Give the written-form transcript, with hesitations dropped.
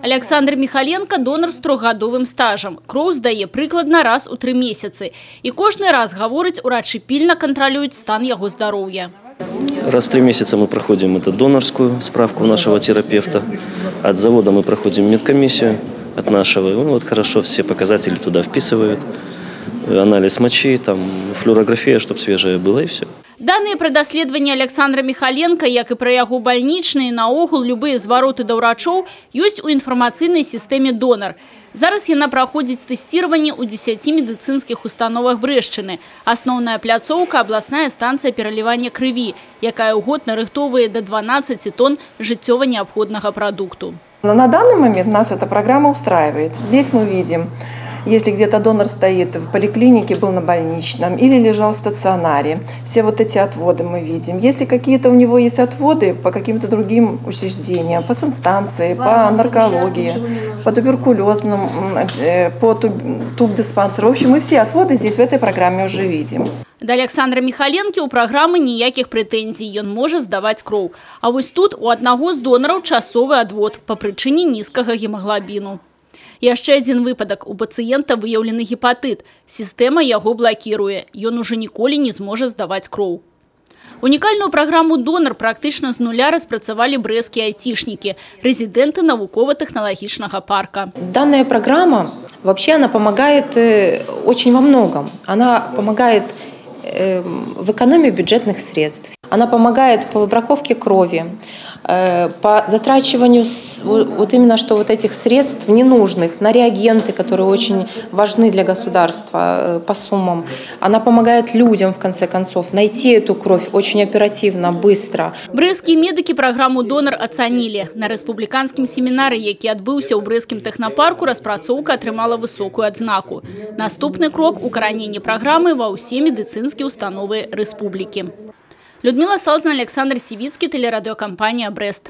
Александр Михаленко – донор з трохгадовым стажем. Кроў здае прыкладна раз у 3 месяцы. І кожны раз гаворыць, урачы пільна кантралююць стан яго здароўя. Раз в 3 месяца мы проходим эту донорскую справку у нашего терапевта. От завода мы проходим медкомиссию от нашего. Он вот хорошо все показатели туда вписывает. Анализ мочи, там, флюорография, чтобы свежее было, и все. Данные про даследаванне Александра Михаленко, як і про яго бальнічныя, наогул любыя звароты да ўрачоў, ёсць у інфармацыйнай сістэме «Донар». Зараз яна праходзіць тэсціраванне ў 10 медыцынскіх установах Брэшчыны. Асноўная пляцоўка – абласная станцыя пералівання крыві, якая ў год нарыхтоўвае до 12 тонн жыццёва неабходнага прадукту. На данный момент нас эта программа устраивает. Здесь мы видим, если где-то донор стоит в поликлинике, был на больничном или лежал в стационаре, все вот эти отводы мы видим. Если какие-то у него есть отводы по каким-то другим учреждениям, по санстанции, по наркологии, по туберкулезным, по тубдиспансеру, в общем, мы все отводы здесь в этой программе уже видим. Да Александра Михаленко у праграмы ніякіх прэтэнзій, ён можа здаваць кроў. А вось тут у аднаго з донараў часовы адвод па прычыне нізкага гемаглабіну. Яшчэ адзін выпадак. У пацыента выяўлены гепатыт. Сістэма яго блакіруе. Ён уже ніколі не зможа здаваць кроў. Унікальную праграму «Донар» практычна з нуля распрацавалі брэсцкія айцішнікі, резиденты навукова-тэхналагічнага парка. Данная программа, вообще она помогает очень во многом. Она помогает в экономии бюджетных средств. Она помогает по выбраковке крови, по затрачиванию вот именно что вот этих средств ненужных на реагенты, которые очень важны для государства по суммам. Она помогает людям, в конце концов, найти эту кровь очень оперативно, быстро. Брэсцкія медыкі праграму «Донар» ацанілі. На рэспубліканскім семінары, які адбыўся ў брэсцкім тэхнапарку, распрацоўка атрымала высокую адзнаку. Наступны крок – укараненне праграмы ва ўсе медыцынскія установы рэспублікі. Людмила Салзна, Александр Сивицкий, телерадиокомпания «Брест».